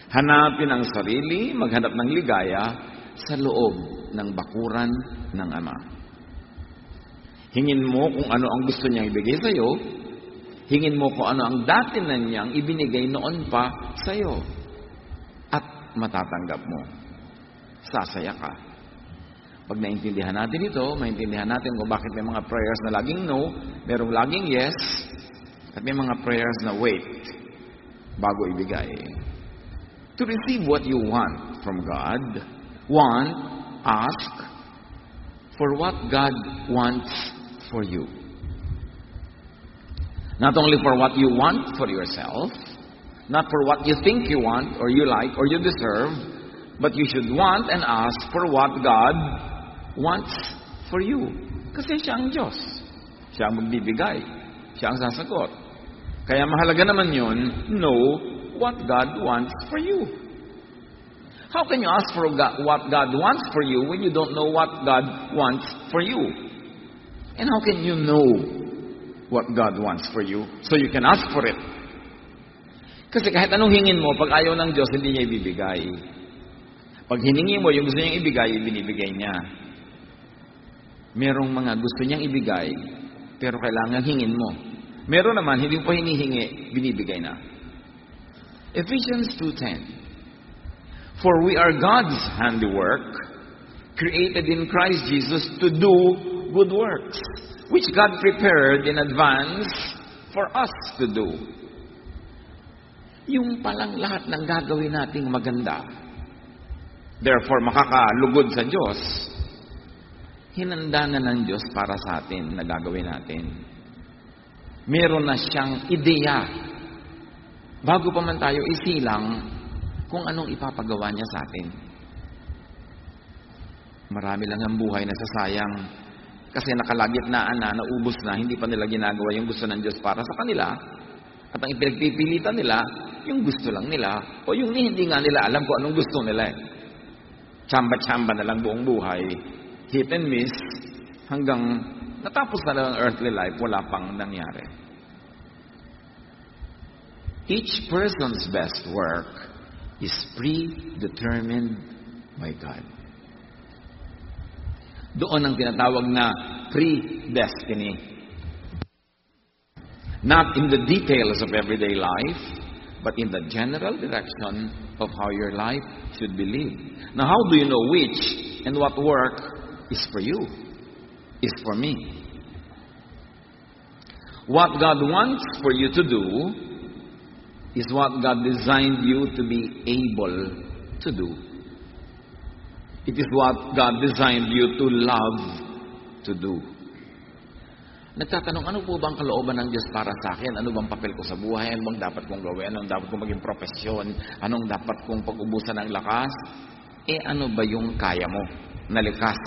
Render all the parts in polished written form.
Hanapin ang sarili, maghanap ng ligaya sa loob ng bakuran ng Ama. Hingin mo kung ano ang gusto niyang ibigay sa iyo. Hingin mo kung ano ang dati na niyang ibinigay noon pa sa iyo. At matatanggap mo. Sasaya ka. Pag naintindihan natin ito, maintindihan natin kung bakit may mga prayers na laging no, merong laging yes, at may mga prayers na wait bago ibigay. To receive what you want from God, ask for what God wants for you. Not only for what you want for yourself, not for what you think you want or you like or you deserve, but you should want and ask for what God wants for you. Kasi siya ang Diyos. Siya ang magbibigay. Siya ang sasagot. Kaya mahalaga naman yun, know what God wants for you. How can you ask for what God wants for you when you don't know what God wants for you? And how can you know what God wants for you so you can ask for it? Kasi kahit anong hingin mo, pag ayaw ng Diyos, hindi niya ibibigay. Pag hiningi mo, yung gusto niyang ibigay, binibigay niya. Merong mga gusto niyang ibigay, pero kailangan hingin mo. Meron naman, hindi mo pa hinihingi, binibigay na. Ephesians 2:10. For we are God's handiwork, created in Christ Jesus to do good works, which God prepared in advance for us to do. Yung palang lahat ng gagawin nating maganda, therefore makakalugod sa Diyos, hinanda na ng Diyos para sa atin na gagawin natin. Meron na siyang ideya. Bago pa man tayo isilang kung anong ipapagawa niya sa atin. Marami lang ang buhay na sasayang kasi nakalagitnaan na, naubos na, hindi pa nila ginagawa yung gusto ng Diyos para sa kanila. At ang ipinagpipilitan nila, yung gusto lang nila o yung hindi nga nila alam kung anong gusto nila. Tsamba-tsamba na lang buong buhay. Hit and miss hanggang natapos na lang ang earthly life, wala pang nangyari. Each person's best work is predetermined by God. Doon ang tinatawag na predestiny. Not in the details of everyday life, but in the general direction of how your life should be lived. Now, how do you know which and what work is for you, is for me? What God wants for you to do is what God designed you to be able to do. It is what God designed you to love to do. Nagtatanong, ano po bang kalooban ng Diyos para sa akin? Ano bang papel ko sa buhay? Ano bang dapat kong gawin? Anong dapat kong maging profesyon? Anong dapat kong pag-ubusan ng lakas? Ano ba yung kaya mo na likas?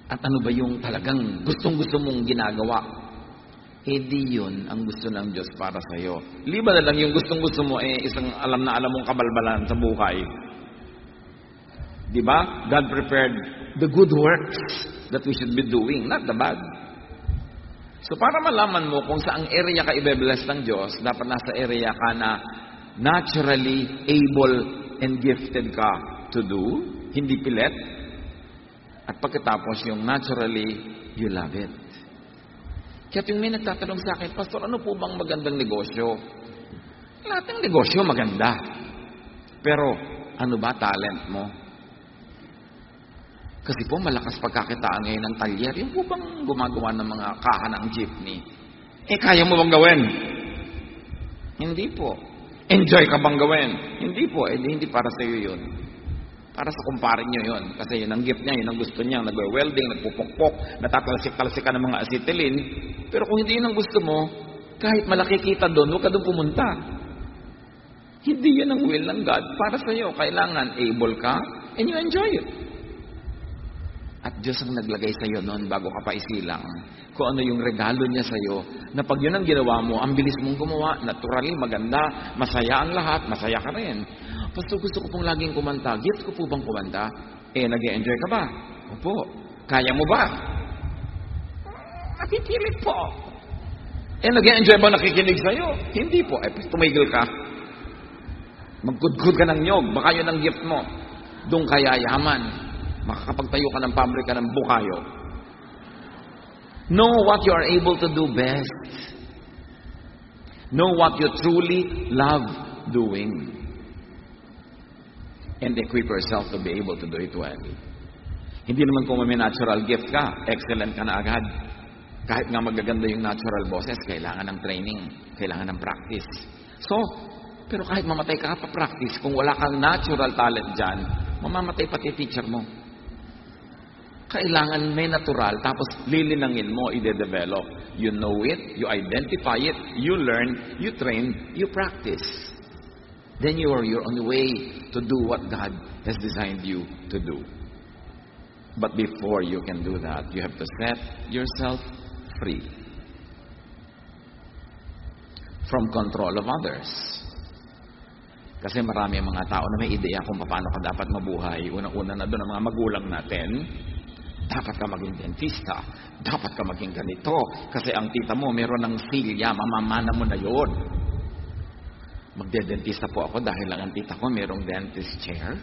At ano ba yung talagang gustong-gusto mong ginagawa? Di yun ang gusto ng Diyos para sa iyo. Liba na lang yung gustong-gusto mo isang alam na alam mong kabalbalan sa buhay. Di ba? God prepared the good works that we should be doing, not the bad. So para malaman mo kung saang area ka i-bless ng Diyos, dapat nasa area ka na naturally able and gifted ka to do, hindi pilit. At pagkatapos yung naturally, you love it. Kaya yung may nagtatanong sa akin, Pastor, ano po bang magandang negosyo? Lahat ng negosyo maganda. Pero, ano ba talent mo? Kasi po, malakas pagkakitaan ngayon ng talyer. Yung po bang gumagawa ng mga kaha ng jeepney? Kaya mo bang gawin? Hindi po. Enjoy ka bang gawin? Hindi po. Hindi para sa iyo yun. Para sa kumpare nyo yun. Kasi yun ang gift niya, yun ang gusto niya. Nag-welding, nagpupukpok, natatalsik-talsik ka ng mga acetylene. Pero kung hindi yun ang gusto mo, kahit malaki kita doon, huwag ka doon pumunta. Hindi yun ang will ng God. Para sa iyo, kailangan able ka and you enjoy it. At Diyos ang naglagay sa iyo noon bago ka pa isilang. Kung ano yung regalo niya sa iyo, na pag yun ang ginawa mo, ang bilis mong gumawa, naturally, maganda, masaya ang lahat, masaya ka rin. Pastor, gusto ko pong laging kumanta. Gift ko po bang kumanta? Nag-e-enjoy ka ba? Opo. Kaya mo ba? Napipilit po. Nag-enjoy ba nakikinig sa'yo? Hindi po. Tumigil ka. Magkudkud ka ng nyog. Baka yun ang gift mo. Doon ka yayaman. Makakapagtayo ka ng pabrika ng bukayo. Know what you are able to do best. Know what you truly love doing. And equip yourself to be able to do it well. Hindi naman kung may natural gift ka, excellent ka na agad. Kahit nga magaganda yung natural boses, kailangan ng training, kailangan ng practice. So, pero kahit mamatay ka pa practice, kung wala kang natural talent dyan, mamamatay pati teacher mo. Kailangan may natural, tapos lilinangin mo, i-develop. You know it, you identify it, you learn, you train, you practice. Then you're on the way to do what God has designed you to do. But before you can do that, you have to set yourself free from control of others. Kasi marami ang mga tao na may ideya kung paano ka dapat mabuhay. Unang-una na doon ang mga magulang natin. Dapat ka maging dentista. Dapat ka maging ganito. Kasi ang tita mo meron ng silya. Mamamana mo na yun. Magde-dentista po ako dahil lang ang tita ko merong dentist chair.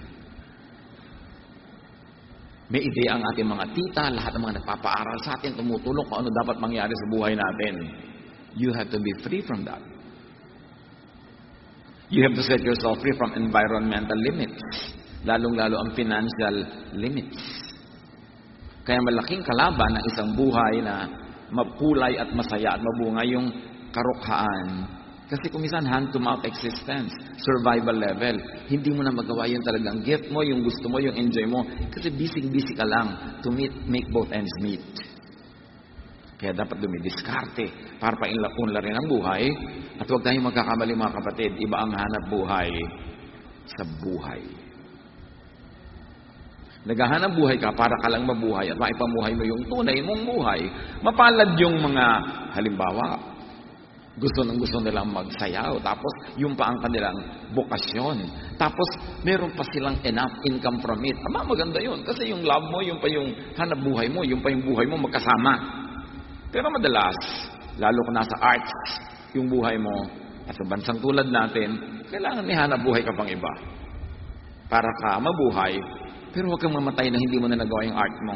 May ideya ang ating mga tita. Lahat ng mga nagpapaaral sa atin. Tumutulong kung ano dapat mangyari sa buhay natin. You have to be free from that. You have to set yourself free from environmental limits. Lalong-lalo ang financial limits. Kaya malaking kalaban ng isang buhay na mapulay at masaya at mabunga yung karukhaan. Kasi kung minsan hand-to-mouth existence, survival level, hindi mo na magawa yung talagang gift mo, yung gusto mo, yung enjoy mo. Kasi busy-busy ka lang to make both ends meet. Kaya dapat dumidiskarte para painlapun-la rin ang buhay. At huwag tayong magkakamali mga kapatid, iba ang hanap buhay sa buhay. Naghahanap buhay ka para ka lang mabuhay at maipamuhay mo yung tunay mong buhay. Mapalad yung mga, halimbawa, gusto nilang magsayaw. Tapos, yung pa ang kanilang bokasyon. Tapos, meron pa silang enough income from it. Maganda yun. Kasi yung love mo, yung pa yung hanap buhay mo, yung pa yung buhay mo magkasama. Pero madalas, lalo kung nasa arts, yung buhay mo, at sa bansang tulad natin, kailangan may hanap buhay ka pang iba. Para ka mabuhay, pero huwag kang mamatay na hindi mo na nagawa yung art mo.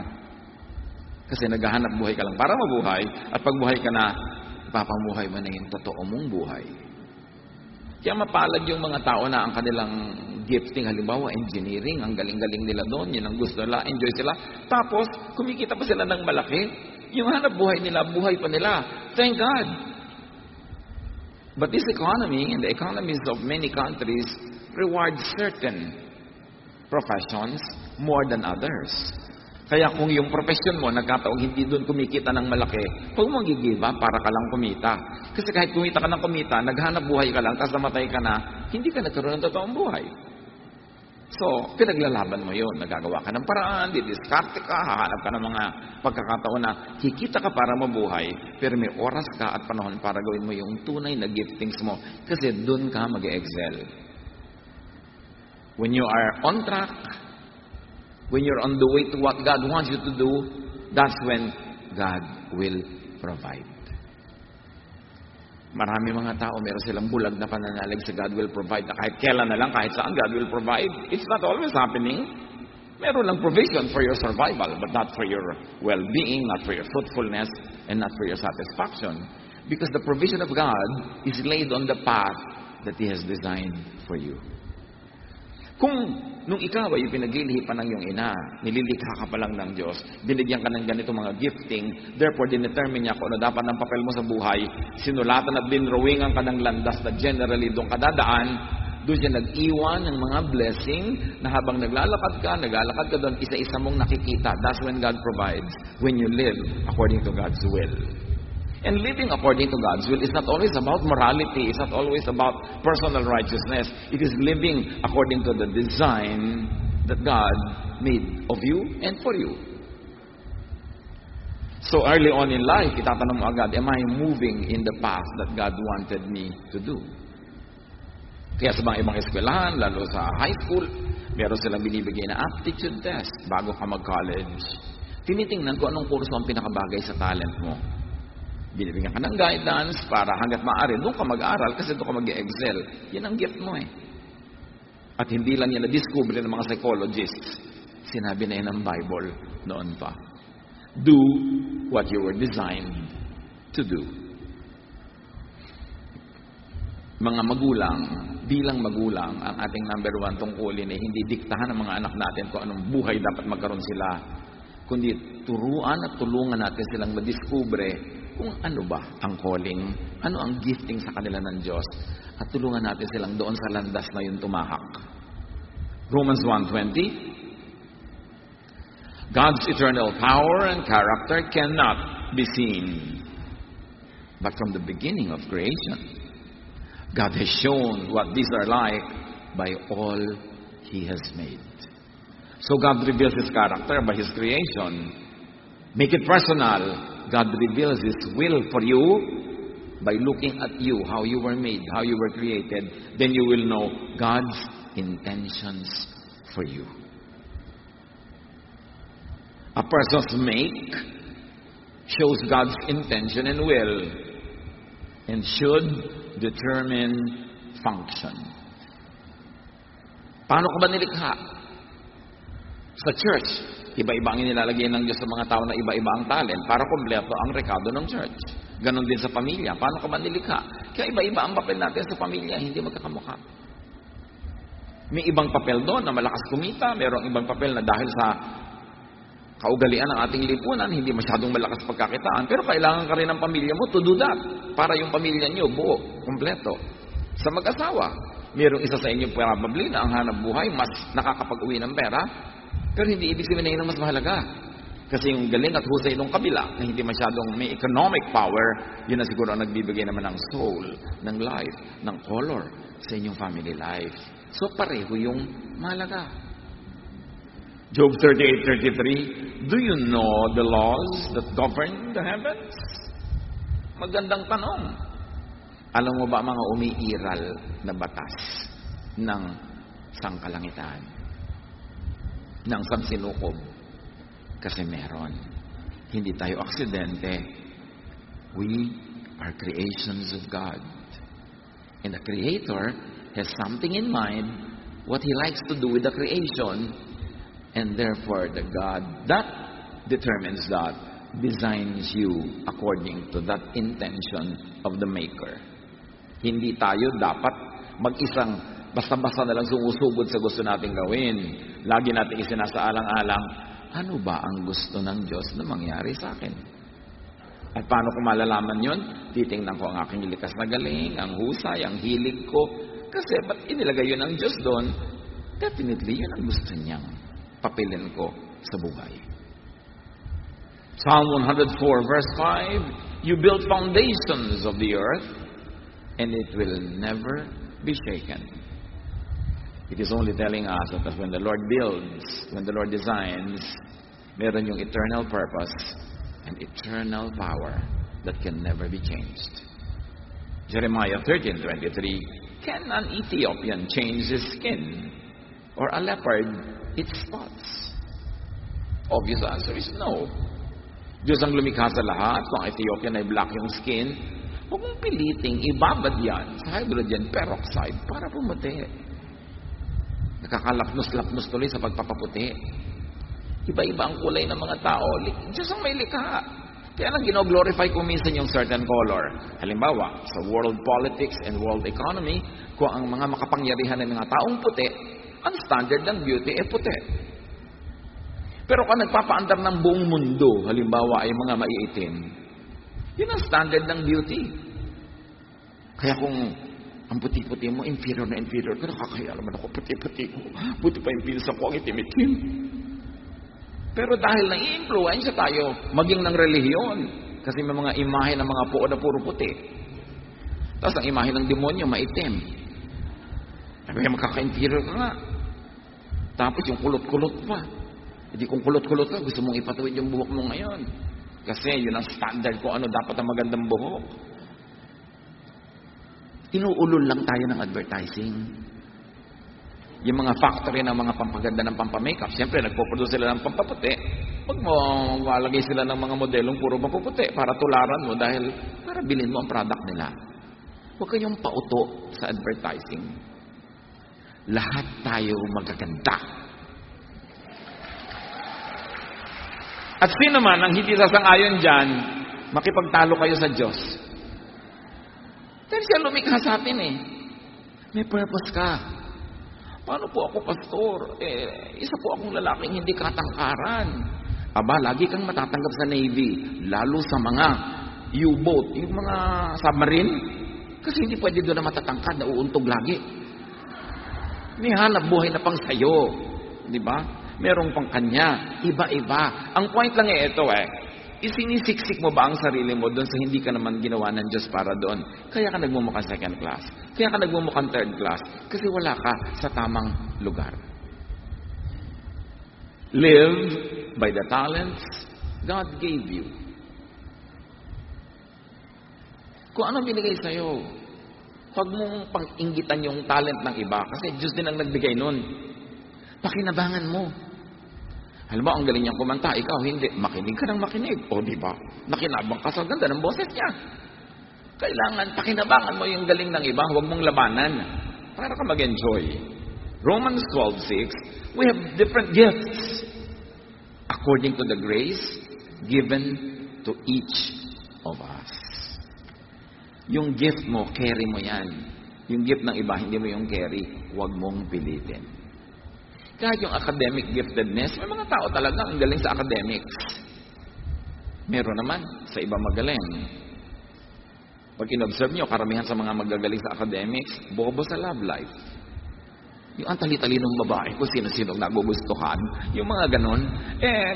Kasi naghahanap buhay ka lang para mabuhay, at pag buhay ka na, ipapamuhay mo na yung totoo mong buhay. Kaya mapalad yung mga tao na ang kanilang gifting, halimbawa engineering, ang galing-galing nila doon, yun ang gusto nila, enjoy sila. Tapos, kumikita pa sila ng malaki. Yung hanap buhay nila, buhay pa nila. Thank God. But this economy, and the economies of many countries, reward certain professions more than others. Kaya kung yung profession mo, nagkataong hindi doon kumikita ng malaki, huwag mong gigiba para ka lang kumita. Kasi kahit kumita ka ng kumita, naghanap buhay ka lang, tapos namatay ka na, hindi ka nagkaroon ng totoong buhay. So, pinaglalaban mo yun. Nagagawa ka ng paraan, didiskarte ka, hahanap ka ng mga pagkakataon na kikita ka para mabuhay, pero may oras ka at panahon para gawin mo yung tunay na giftings mo. Kasi doon ka mag-excel. When you are on track, when you're on the way to what God wants you to do, that's when God will provide. Marami mga tao, meron silang bulag na pananalig sa God will provide. Kahit kailan na lang, kahit saan, God will provide. It's not always happening. Meron lang provision for your survival, but not for your well-being, not for your fruitfulness, and not for your satisfaction. Because the provision of God is laid on the path that He has designed for you. Kung nung ikaw ay pinaglilihipan ng iyong ina, nililikha ka pa lang ng Diyos, binigyan ka ng ganito mga gifting, therefore, dinetermine niya kung ano dapat ng papel mo sa buhay, sinulatan at dinrawingan ka ng landas na generally doon ka dadaan, doon siya nag-iwan ng mga blessing na habang naglalakad ka doon, isa-isa mong nakikita. That's when God provides, when you live according to God's will. And living according to God's will is not always about morality. It's not always about personal righteousness. It is living according to the design that God made of you and for you. So early on in life, itatanong mo agad, am I moving in the path that God wanted me to do? Kaya sa mga ibang eskwelahan, lalo sa high school, meron silang binibigay na aptitude test bago ka mag-college. Tinitingnan ko anong kurso ang pinakabagay sa talent mo. Binibigyan ka ng guidance para hanggat maaari, doon ka mag-aral kasi doon ka mag-excel. Yan ang gift mo eh. At hindi lang yan na-discover ng mga psychologists. Sinabi na yan ng Bible noon pa. Do what you were designed to do. Mga magulang, bilang magulang, ang ating number one tungkulin ay hindi diktahan ng mga anak natin kung anong buhay dapat magkaroon sila, kundi turuan at tulungan natin silang madiskubre kung ano ba ang calling, ano ang gifting sa kanila ng Diyos, at tulungan natin silang doon sa landas na yun tumahak. Romans 1:20, God's eternal power and character cannot be seen, but from the beginning of creation, God has shown what these are like by all He has made. So God reveals His character by His creation. Make it personal. God reveals His will for you by looking at you, how you were made, how you were created. Then you will know God's intentions for you. A person's make shows God's intention and will and should determine function. Paano ka ba nilikha? Sa church, iba-iba ang inilalagay ng Diyos sa mga tao na iba-iba ang talent para kumpleto ang rekado ng church. Ganon din sa pamilya. Paano ka ba nilikha? Kaya iba-iba ang papel natin sa pamilya, hindi magkakamukha. May ibang papel doon na malakas kumita, mayroong ibang papel na dahil sa kaugalian ng ating lipunan, hindi masyadong malakas pagkakitaan, pero kailangan ka rin ng pamilya mo to do that, para yung pamilya nyo buo, kumpleto. Sa mag-asawa, mayroong isa sa inyo probably na ang hanap buhay mas nakakapag-uwi ng pera, pero hindi ibig sabihin na yun ang mas mahalaga. Kasi yung galing at husay nung kabila, na hindi masyadong may economic power, yun na siguro ang nagbibigay naman ng soul, ng life, ng color sa inyong family life. So pareho yung mahalaga. Job 38:33, do you know the laws that govern the heavens? Magandang tanong. Alam mo ba mga umiiral na batas ng sangkalangitan? Ng sansinukob? Kasi meron. Hindi tayo aksidente. We are creations of God. And the Creator has something in mind, what He likes to do with the creation. And therefore, the God that determines that designs you according to that intention of the Maker. Hindi tayo dapat mag-isang basta-basta na lang sumusugod sa gusto nating gawin. Lagi natin isinasaalang-alang, ano ba ang gusto ng Diyos na mangyari sa akin? At paano ko malalaman yun? Titingnan ko ang aking likas na galing, ang husay, ang hilig ko. Kasi ba't inilagay yun ng Diyos doon? Definitely, yun ang gusto niyang papilin ko sa buhay. Psalm 104 verse 5, you build foundations of the earth and it will never be shaken. It is only telling us that when the Lord builds, when the Lord designs, meron yung eternal purpose and eternal power that can never be changed. Jeremiah 13:23, can an Ethiopian change his skin? Or a leopard its spots? Obvious answer is no. Diyos ang lumikha sa lahat. Kung ang Ethiopian ay black yung skin, huwag mong piliting ibabad yan sa hydrogen peroxide para pumuti. Nakakalapnos-lapnos tuloy sa pagpapaputi. Iba-iba ang kulay ng mga tao. Diyos ang may likha. Kaya lang gino-glorify ko minsan yung certain color. Halimbawa, sa world politics and world economy, kung ang mga makapangyarihan ng mga taong puti, ang standard ng beauty ay puti. Pero kung nagpapaandar ng buong mundo, halimbawa ay mga maiitim, yun ang standard ng beauty. Kaya kung ang puti-puti mo, inferior na inferior, pero nakakaya naman ako, puti-puti ko. Buti pa yung pinsa ko, ang itim-itim. Pero dahil na-i-influence tayo, maging ng relihiyon, kasi may mga imahe ng mga puo na puro puti. Tapos ang imahe ng demonyo, maitim. Kaya magkaka-inferior ka nga. Tapos yung kulot-kulot pa. Hindi kung kulot-kulot ka, gusto mong ipatuwid yung buhok mo ngayon. Kasi yun ang standard ko, ano dapat ang magandang buhok. Inuulol lang tayo ng advertising. Yung mga factory ng mga pampaganda ng pampamakeup, siyempre nagpo-produce sila ng pampaputi. Huwag mo malagay sila ng mga modelong puro mapuputi para tularan mo dahil para bilhin mo ang product nila. Huwag kayong pauto sa advertising. Lahat tayo magaganda. At sino man ang hindi sasang-ayon dyan, makipagtalo kayo sa Diyos. Dahil siya lumikha sa atin eh. May purpose ka. Paano po ako, pastor? Isa po akong lalaking hindi katangkaran. Aba, lagi kang matatanggap sa Navy, lalo sa mga U-boat, yung mga submarine. Kasi hindi pwede doon na matatangkad, na uuntog lagi. May hanap buhay na pang sayo. Di ba? Merong pang kanya. Iba-iba. Ang point lang ito isinisiksik mo ba ang sarili mo doon sa hindi ka naman ginawa ng Diyos para doon? Kaya ka nagmumukhang second class. Kaya ka nagmumukhang third class. Kasi wala ka sa tamang lugar. Live by the talents God gave you. Kung ano binigay sa'yo, huwag mong pang-inggitan yung talent ng iba kasi Diyos din ang nagbigay nun. Pakinabangan mo. Alam mo, ang galing niyang kumanta, ikaw hindi. Makinig ka ng makinig. O, di ba? Nakinabang ka sa ganda ng boses niya. Kailangan, pakinabangan mo yung galing ng iba. Huwag mong labanan. Para ka mag-enjoy. Romans 12:6, we have different gifts according to the grace given to each of us. Yung gift mo, carry mo yan. Yung gift ng iba, hindi mo yung carry. Huwag mong pilitin. Kahit yung academic giftedness, may mga tao talaga ang galing sa academics. Meron naman sa iba magaling. Pag in-observe nyo, karamihan sa mga magagaling sa academics, bobo sa love life. Yung ang tali-talinong babae kung sino-sino nagugustuhan, yung mga ganon,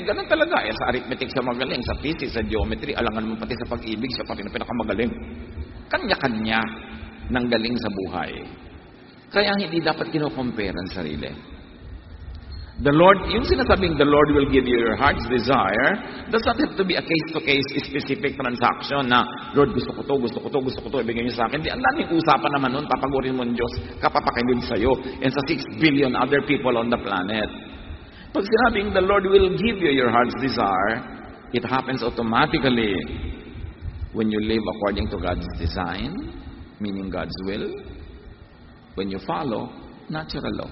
ganon talaga. Sa arithmetic siya magaling, sa physics, sa geometry, alangan mo pati sa pag-ibig, siya pati na pinakamagaling. Kanya-kanya ng galing sa buhay. Kaya hindi dapat kino-compare ang sarili. The Lord, yung sinasabing the Lord will give you your heart's desire, does not have to be a case-to-case specific transaction na, Lord, gusto ko to, ibigay niyo sa akin. Ang daming usapan naman nun, papagurin mo ng Diyos, kapapakinig sa'yo, and sa 6 billion other people on the planet. Pag sinabing the Lord will give you your heart's desire, it happens automatically when you live according to God's design, meaning God's will, when you follow natural law.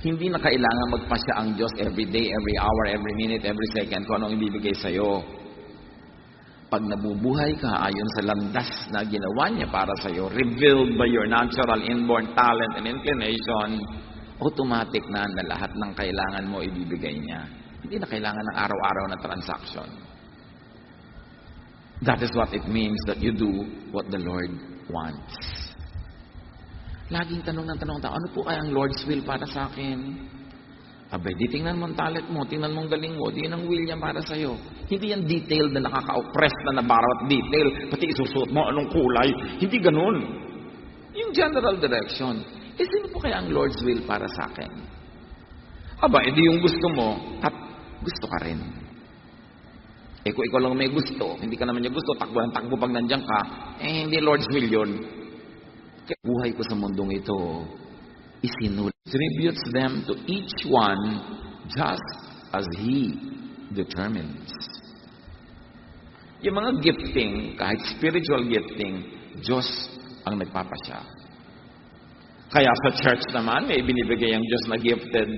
Hindi na kailangan magpasya ang Diyos every day, every hour, every minute, every second kung anong ibibigay sa'yo. Pag nabubuhay ka ayon sa landas na ginawa niya para sa'yo, revealed by your natural inborn talent and inclination, automatic na lahat ng kailangan mo ibibigay niya. Hindi na kailangan ng araw-araw na transaction. That is what it means that you do what the Lord wants. Laging tanong ng tanong tao, ano po kaya ang Lord's will para sa akin? Abay, di tingnan mo ang talent mo, tingnan mo ang galing mo, di yan ang will niya para sa'yo. Hindi yan detailed na nakaka-oppress na nabarawat detail, pati isusuot mo anong kulay. Hindi ganun. Yung general direction. Sino po kaya ang Lord's will para sa akin? Aba, edi yung gusto mo, at gusto ka rin. Kung ikaw lang may gusto, hindi ka naman niya gusto, takbo ng takbo pag nandiyan ka, hindi Lord's will yun. Kaya buhay ko sa mundong ito, distributes them to each one just as He determines. Yung mga gifting, kahit spiritual gifting, Diyos ang nagpapasya. Kaya sa church naman, may binibigay ang Diyos na gifted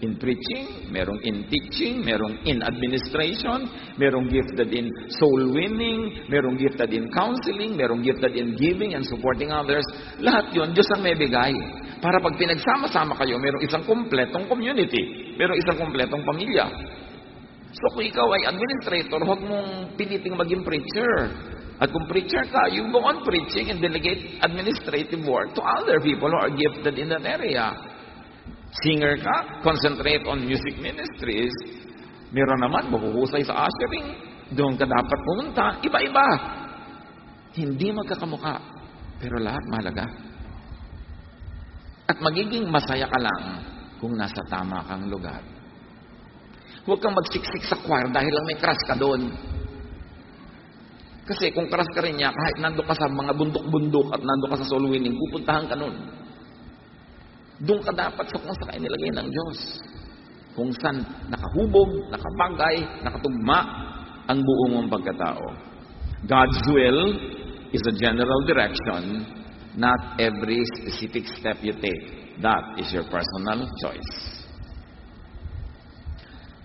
in preaching, merong in teaching, merong in administration, merong gifted in soul winning, merong gifted in counseling, merong gifted in giving and supporting others. Lahat yun, Diyos ang may bigay. Para pag pinagsama-sama kayo, merong isang kumpletong community, merong isang kumpletong pamilya. So kung ikaw ay administrator, huwag mong piliting maging preacher. At kung preacher ka, you go on preaching and delegate administrative work to other people who are gifted in that area. Singer ka, concentrate on music ministries. Meron naman, mahuhusay sa ushering. Doon ka dapat pumunta. Iba-iba. Hindi magkakamuka. Pero lahat mahalaga. At magiging masaya ka lang kung nasa tama kang lugar. Huwag kang magsiksik sa choir dahil lang may crush ka doon. Kasi kung crush ka rin niya, kahit nandun ka sa mga bundok-bundok at nandun ka sa soul winning, pupuntahan ka nun. Doon ka dapat sa kung saan nilagay ng Diyos. Kung saan nakahubog, nakabagay, nakatugma ang buo mong pagkatao. God's will is a general direction, not every specific step you take. That is your personal choice.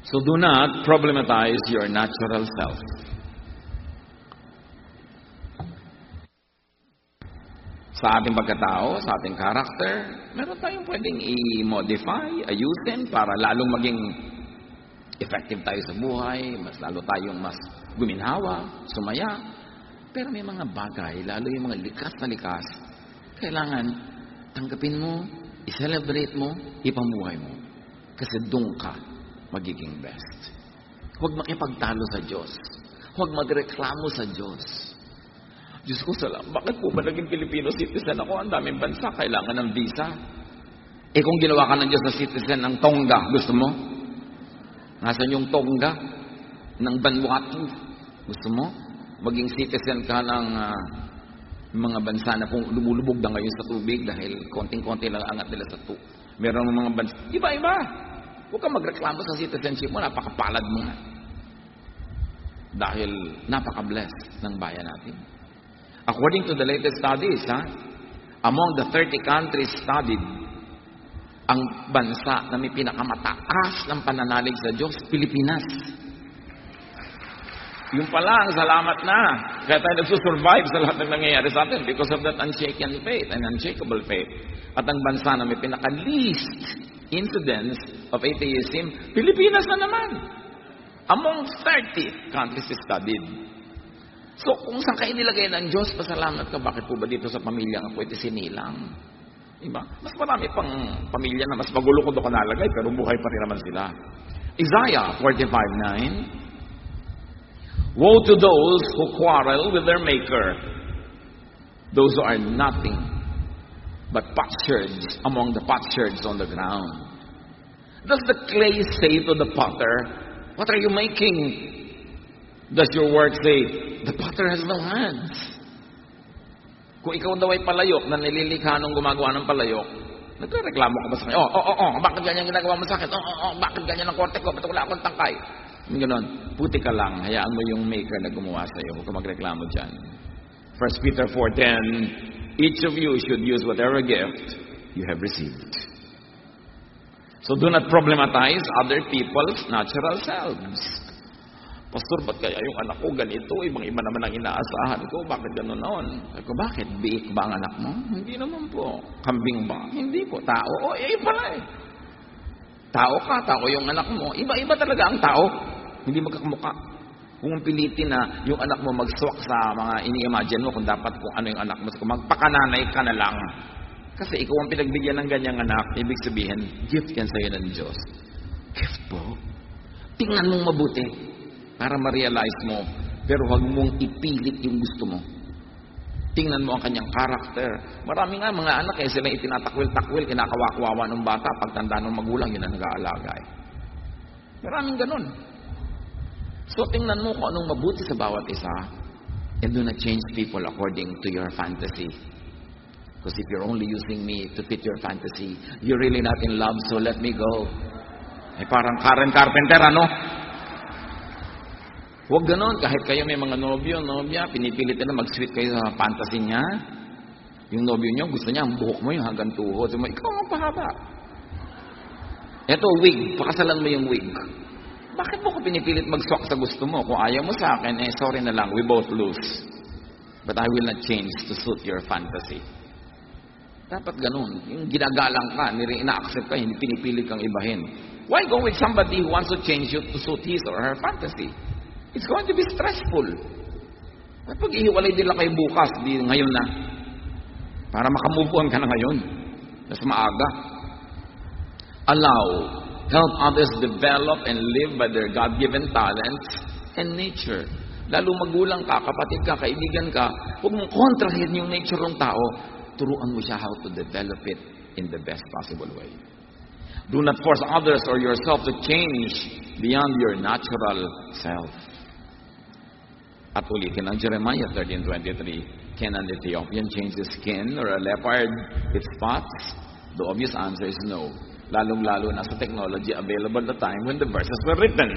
So do not problematize your natural self. Sa ating pagkatao, sa ating character, meron tayong pwedeng i-modify, ayusin para lalong maging effective tayo sa buhay, mas lalo tayong mas guminhawa, sumaya. Pero may mga bagay, lalo yung mga likas na likas, kailangan tanggapin mo, i-celebrate mo, ipamuhay mo. Kasi doon ka magiging best. Huwag makipagtalo sa Diyos. Huwag magreklamo sa Diyos. Diyos ko, bakit po ba naging Filipino citizen ako? Ang daming bansa, kailangan ng visa. Eh kung ginawa ka ng Diyos na citizen ng Tonga, gusto mo? Nasaan yung Tonga? Ng Vanuatu? Gusto mo? Maging citizen ka ng mga bansa na kung lumulubog na ngayon sa tubig dahil konting-konti lang angat nila sa meron mga bansa. Iba-iba. Huwag kang magreklamo sa citizenship mo, napakapalad mo nga. Dahil napaka-blessed ng bayan natin. According to the latest studies, among the 30 countries studied, ang bansa na may pinakamataas ng pananalig sa Diyos, Pilipinas. Yung pala, ang salamat na. Kaya tayo nagsusurvive sa lahat ng nangyayari sa atin because of that unshaken faith and unshakable faith. At ang bansa na may pinaka-least incidence of atheism, Pilipinas na naman. Among 30 countries studied. So, kung saan kayo nilagay ng Diyos, pasalamat ka, bakit po ba dito sa pamilya nga pwede sinilang? Diba? Mas marami pang pamilya na mas magulo ko doon ka nalagay, pero buhay pa rin naman sila. Isaiah 45:9, woe to those who quarrel with their maker, those who are nothing but potsherds among the potsherds on the ground. Does the clay say to the potter, what are you making? Does your word say, the potter has no hands? Kung ikaw daw ay palayok na nililikha nung gumagawa ng palayok, nagreklamo ka ba sa kanya? Bakit ganyan ginagawa mo sa akin? Bakit ganyan ang korte ko? Ba't wala akong tangkay? Ganon. Puti ka lang. Hayaan mo yung maker na gumawa sa iyo. Huwag ka magreklamo dyan. 1 Peter 4:10, each of you should use whatever gift you have received. So do not problematize other people's natural selves. Pastor, ba't kaya yung anak ko ganito? Ibang-iba naman ang inaasahan ko. Bakit gano'n noon? Sabi ko, bakit? Biik ba ang anak mo? Hindi naman po. Kambing ba? Hindi po. Tao? Pala eh. Tao ka, tao yung anak mo. Iba-iba talaga ang tao. Hindi magkakamukha. Kung pilitin na yung anak mo magswak sa mga ini-imagine mo kung dapat kung ano yung anak mo. Magpakananay ka na lang. Kasi ikaw ang pinagbigyan ng ganyang anak. Ibig sabihin, gift yan sa'yo ng Diyos. Gift po. Tingnan mong mabuti. Para ma-realize mo, pero huwag mong ipilit yung gusto mo. Tingnan mo ang kanyang karakter. Marami nga mga anak sila itinatakwil-takwil, kinakawawa ng bata, pagtanda ng magulang, yun ang nag-aalaga Maraming ganun. So tingnan mo kung anong mabuti sa bawat isa, and do not change people according to your fantasy. Because if you're only using me to fit your fantasy, you're really not in love, so let me go. Parang Karen Carpenter, ano? Huwag ganon, kahit kayo may mga nobya, pinipilit na mag-sweet kayo sa fantasy niya. Yung nobyo niyo, gusto niya, ang buhok mo yung hanggang tuhod. So, ikaw ang pahaba. Ito, wig. Pakasalan mo yung wig. Bakit mo ko pinipilit mag-swak sa gusto mo? Kung ayaw mo sa akin, sorry na lang, we both lose. But I will not change to suit your fantasy. Dapat ganon. Yung ginagalang ka, ina-accept ka, hindi pinipilit kang ibahin. Why go with somebody who wants to change you to suit his or her fantasy? It's going to be stressful. At pag ihiwalay din lang kayo bukas, di ngayon na. Para makamove on ka na ngayon. Mas maaga. Help others develop and live by their God-given talents and nature. Lalo magulang ka, kapatid ka, kaibigan ka, huwag mong kontrahin yung nature ng tao. Turuan mo siya how to develop it in the best possible way. Do not force others or yourself to change beyond your natural self. At ulitin ang Jeremiah 13:23, can an Ethiopian change his skin or a leopard its spots? The obvious answer is no. Lalong-lalo na sa technology available at the time when the verses were written.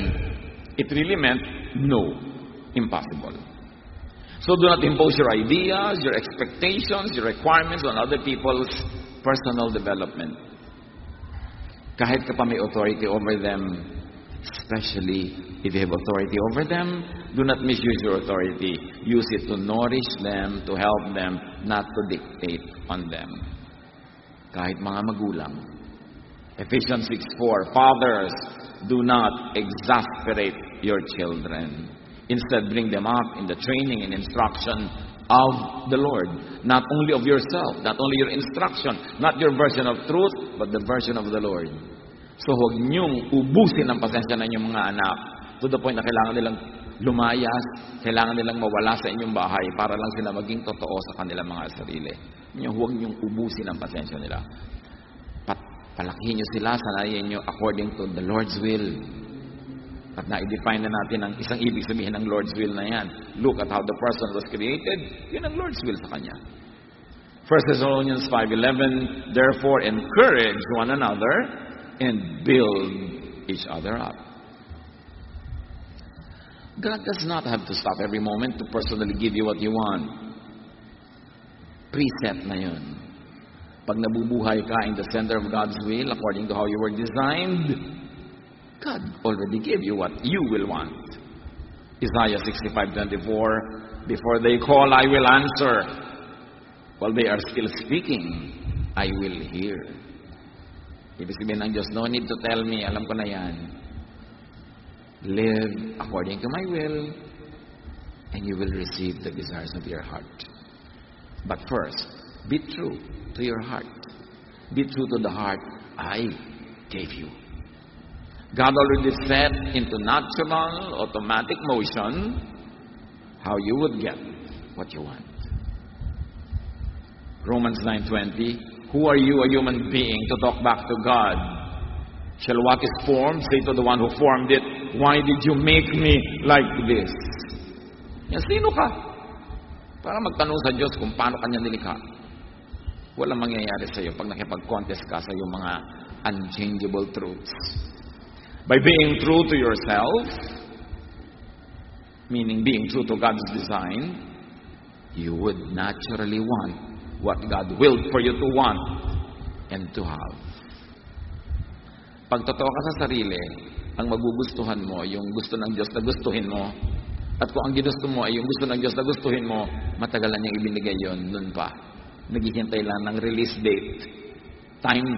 It really meant no, impossible. So do not impose your ideas, your expectations, your requirements on other people's personal development. Kahit ka pa may authority over them, especially if you have authority over them, do not misuse your authority. Use it to nourish them, to help them, not to dictate on them. Kahit mga magulang. Ephesians 6:4, Fathers, do not exasperate your children. Instead, bring them up in the training and instruction of the Lord. Not only of yourself, not only your instruction, not your version of truth, but the version of the Lord. So huwag niyong ubusin ang pasensya ng inyong mga anak to the point na kailangan nilang lumayas, kailangan nilang mawala sa inyong bahay para lang sila maging totoo sa kanilang mga sarili. Huwag niyong ubusin ang pasensya nila. Palakihin niyo sila, sanayin niyo according to the Lord's will. At na-define na natin ang isang ibig sabihin ng Lord's will na yan. Look at how the person was created. Yun ang Lord's will sa kanya. 1 Thessalonians 5:11, Therefore, encourage one another and build each other up. God does not have to stop every moment to personally give you what you want. Preset na yun. Pag nabubuhay ka in the center of God's will, according to how you were designed, God already gave you what you will want. Isaiah 65:24, Before they call, I will answer. While they are still speaking, I will hear. Ibig sabihin ng Diyos, no need to tell me, alam ko na yan. Live according to my will, and you will receive the desires of your heart. But first, be true to your heart. Be true to the heart I gave you. God already set into natural, automatic motion how you would get what you want. Romans 9:20, Who are you, a human being, to talk back to God? Shall what is formed say to the one who formed it, Why did you make me like this? Yan, sino ka? Para magtanong sa Diyos kung paano kanya nilikha. Walang mangyayari sa iyo pag nakipag-contest ka sa iyong mga unchangeable truths. By being true to yourself, meaning being true to God's design, you would naturally want what God willed for you to want and to have. Pag totoo ka sa sarili, ang magugustuhan mo, yung gusto ng Diyos na gustuhin mo, at kung ang ginusto mo ay yung gusto ng Diyos na gustuhin mo, matagal na niyang ibinigay yon nun pa. Naghihintay lang ng release date. Time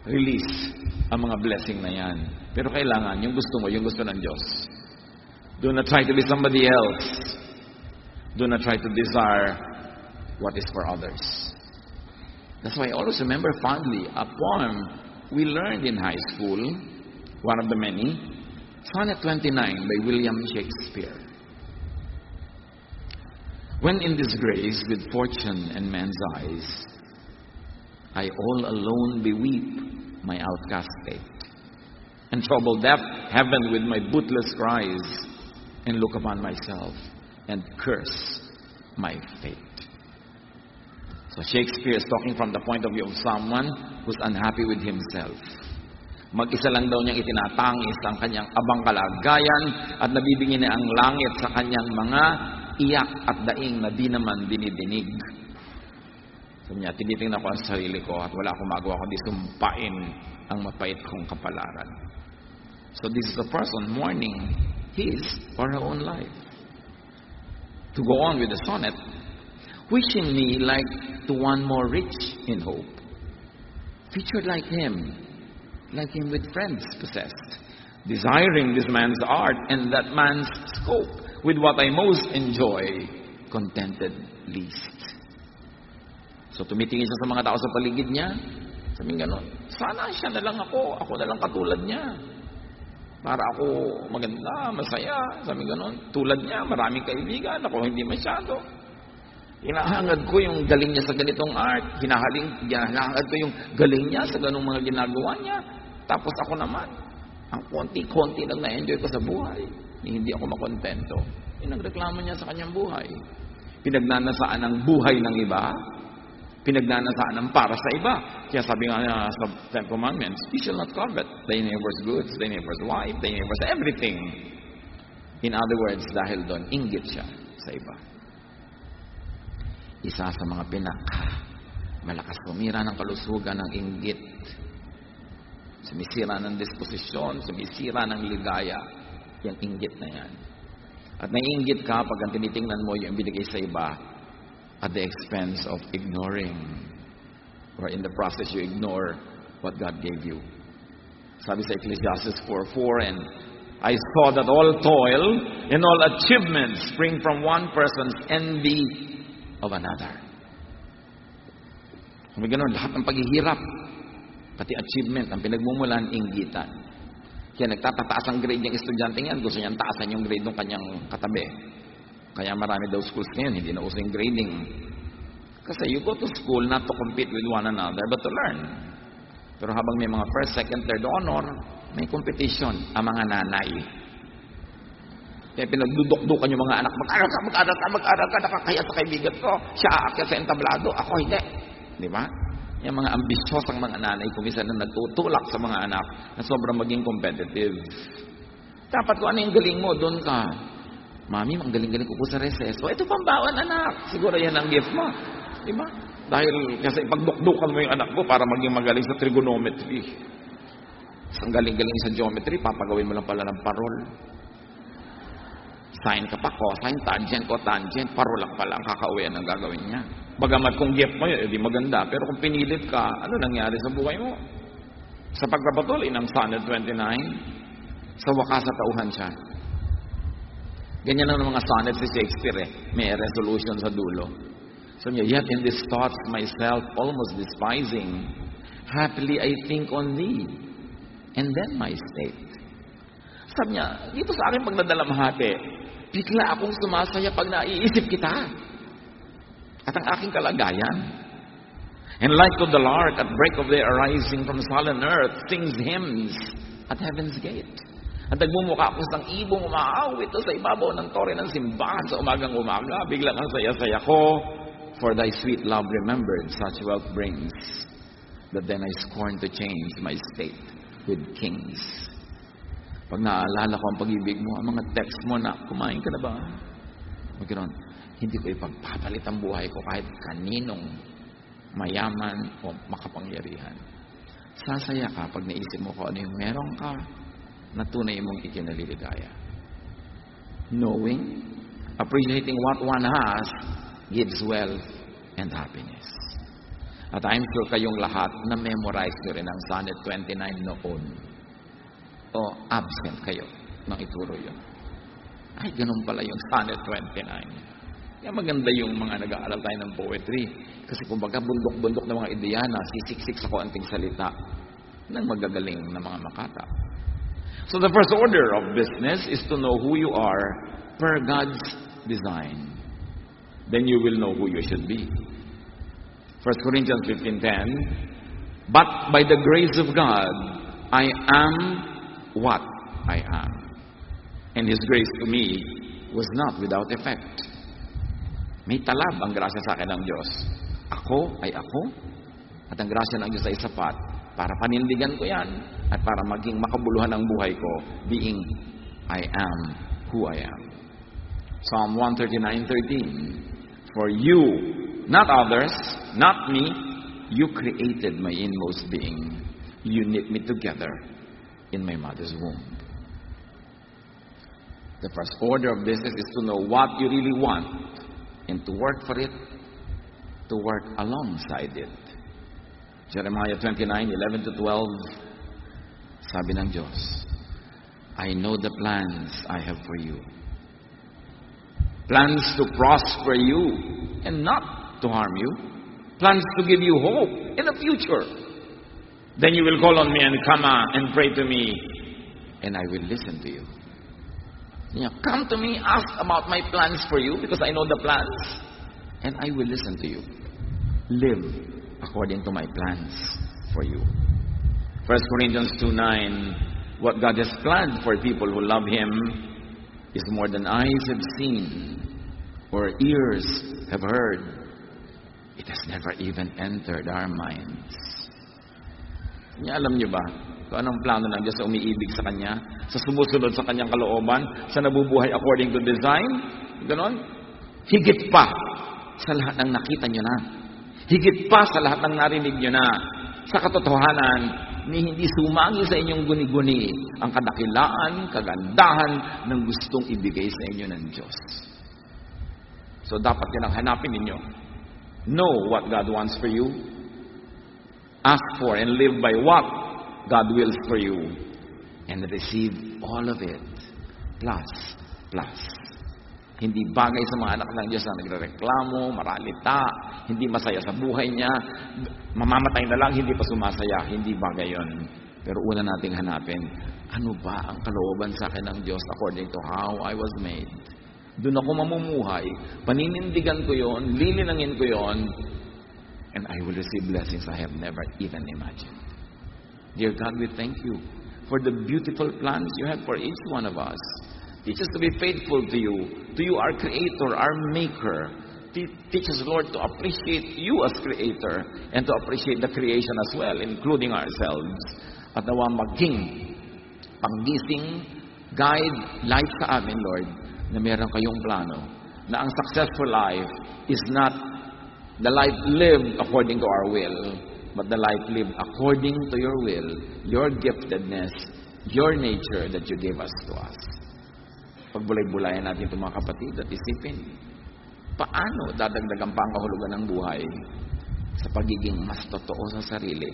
release ang mga blessing na yan. Pero kailangan, yung gusto mo, yung gusto ng Diyos. Do not try to be somebody else. Do not try to desire what is for others. That's why I always remember fondly a poem we learned in high school, one of the many, Sonnet 29 by William Shakespeare. When in disgrace with fortune and men's eyes, I all alone beweep my outcast state, and trouble depth heaven with my bootless cries, and look upon myself and curse my fate. So Shakespeare is talking from the point of view of someone who's unhappy with himself. Mag-isa lang daw niyang itinatangis ang kanyang abang kalagayan at nabibingin niya ang langit sa kanyang mga iyak at daing na di naman dinidinig. Sabi niya, tinitingnan ko ang sarili ko at wala akong magawa kundi sumpain ang mapait kong kapalaran. So this is a person mourning his or her own life. To go on with the sonnet, wishing me like to one more rich in hope, featured like him with friends possessed, desiring this man's art and that man's scope, with what I most enjoy, contented least. So tumitingin siya sa mga tao sa paligid niya, sabi gano'n, sana siya na lang ako na lang katulad niya. Para ako maganda, masaya, sabi gano'n. Tulad niya, maraming kaibigan, ako hindi masyado. Hinahangad ko yung galing niya sa ganitong art. Hinahangad ko yung galing niya sa ganong mga ginagawa niya. Tapos ako naman, ang konti-konti lang na-enjoy ko sa buhay. Hindi ako makontento. Yung nagreklamo niya sa kanyang buhay. Pinagnanasaan ang buhay ng iba Pinagnanasaan ng para sa iba. Kaya sabi nga sa Ten Commandments, you shall not covet thy neighbor's goods, thy neighbor's wife, thy neighbor's everything. In other words, dahil doon, inggit siya sa iba. Isa sa mga malakas tumira ng kalusugan ng inggit. Sumisira ng disposisyon, sumisira ng ligaya. Yung inggit na yan. At naiinggit ka pag ang tinitingnan mo yung binigay sa iba at the expense of ignoring, or in the process you ignore what God gave you. Sabi sa Ecclesiastes 4:4, and I saw that all toil and all achievement spring from one person's envy of another. Sabi ganun, lahat ng paghihirap, pati achievement, ang pinagmumulan, inggitan. Kaya nagtatataas ang grade ng estudyante yan, gusto niyang taasan yung grade ng kanyang katabi. Kaya marami daw schools ngayon, hindi na uso yung grading. Kasi you go to school not to compete with one another, but to learn. Pero habang may mga first, second, third honor, may competition ang mga nanay. Kaya pinagdudukdukan yung mga anak, mag-aral ka, nakakaya sa kaibigan ko, siya aakyat sa entablado, ako hindi. Di ba? Yung mga ambisyosang mga nanay, kumisan na nagtutulak sa mga anak na sobrang maging competitive. Dapat kung ano yung galing mo, doon ka. Mami, ang galing-galing ko po sa reseso. Ito pambawan, anak. Siguro yan ang gift mo. Di ba? Dahil kasi pagdukdukan mo yung anak mo para maging magaling sa trigonometry. Ang galing-galing sa geometry, papagawin mo lang pala ng parol. Sine ka pa, cosine, tangent, cotangent, parol lang pala ang kakauwian ang gagawin niya. Bagamat kung gift mo yun, edi maganda. Pero kung pinilit ka, ano nangyari sa buhay mo? Sa pagpapatuloy ng Sonnet 29, sa wakas sa tauhan siya. Ganyan ang mga sonnet si Shakespeare May resolution sa dulo. So niya, yet in these thoughts myself almost despising, happily I think on thee, and then my state. Sabi niya, dito sa akin pag nadalamhati, bigla akong sumasaya pag naiisip kita. At ang aking kalagayan. And like to the lark at break of day arising from sullen earth, sings hymns at heaven's gate. At nagmumukha ako sang ibong umaawit sa ibabaw ng tore ng simbahan sa umagang-umaga. Biglang ang saya-saya ko, for thy sweet love remembered such wealth brings, that then I scorn to change my state with kings. Pag naaalala ko ang pag-ibig mo, ang mga text mo na, kumain ka na ba? Magkaroon, hindi ko ipagpapalit ang buhay ko kahit kaninong mayaman o makapangyarihan. Sasaya ka pag naisip mo ko ano yung meron ka na tunay mong ikinaliligaya. Knowing, appreciating what one has, gives wealth and happiness. At I'm sure kayong lahat na memorize nyo rin ang Sonnet 29 noon. O absent kayo nang ituro yun. Ay, ganun pala yung Sonnet 29. Kaya maganda yung mga nag-aaral tayo ng poetry. Kasi kumbaga bundok-bundok ng mga ideyana, sisiksik sa konting salita ng magagaling na mga makata. So the first order of business is to know who you are per God's design. Then you will know who you should be. 1 Corinthians 15:10, but by the grace of God, I am what I am. And His grace to me was not without effect. May talab ang grasya sa akin ng Diyos. Ako ay ako, at ang grasya ng Diyos ay sapat para panindigan ko yan at para maging makabuluhan ang buhay ko, being I am who I am. Psalm 139:13, for you, not others, not me, you created my inmost being. You knit me together in my mother's womb. The first order of business is to know what you really want and to work for it, to work alongside it. Jeremiah 29:11-12, sabi ng Diyos, I know the plans I have for you. Plans to prosper you and not to harm you. Plans to give you hope in the future. Then you will call on me and come and pray to me, and I will listen to you. Come to me, ask about my plans for you, because I know the plans, and I will listen to you. Live according to my plans for you. 1 Corinthians 2:9, what God has planned for people who love Him is more than eyes have seen or ears have heard. It has never even entered our minds. Alam niyo ba kung anong plano ng Diyos sa umiibig sa Kanya, sa sumusunod sa Kanyang kalooban, sa nabubuhay according to design? Ganon? Higit pa sa lahat ng nakita niyo na. Higit pa sa lahat ng narinig niyo na. Sa katotohanan, ni hindi sumagi sa inyong guni-guni ang kadakilaan, kagandahan ng gustong ibigay sa inyo ng Diyos. So dapat yan ang hanapin ninyo. Know what God wants for you. Ask for and live by what God wills for you. And receive all of it. Plus. Hindi bagay sa mga anak ng Diyos na nagrereklamo, maralita, hindi masaya sa buhay niya, mamamatay na lang, hindi pa sumasaya. Hindi bagay yon. Pero una nating hanapin, ano ba ang kalooban sa akin ng Diyos according to how I was made? Doon ako mamumuhay, paninindigan ko yon, lilinangin ko yon, and I will receive blessings I have never even imagined. Dear God, we thank you for the beautiful plans you have for each one of us. Teach us to be faithful to you, our Creator, our Maker. Teach us, Lord, to appreciate you as Creator and to appreciate the creation as well, including ourselves. At nawa maging panggising, guide, light sa amin, Lord, na meron kayong plano, na ang successful life is not the life lived according to our will, but the life lived according to your will, your giftedness, your nature that you gave us to us. Pagbulay-bulayan natin itong mga kapatid at isipin, paano dadagdagan pa ang kahulugan ng buhay sa pagiging mas totoo sa sarili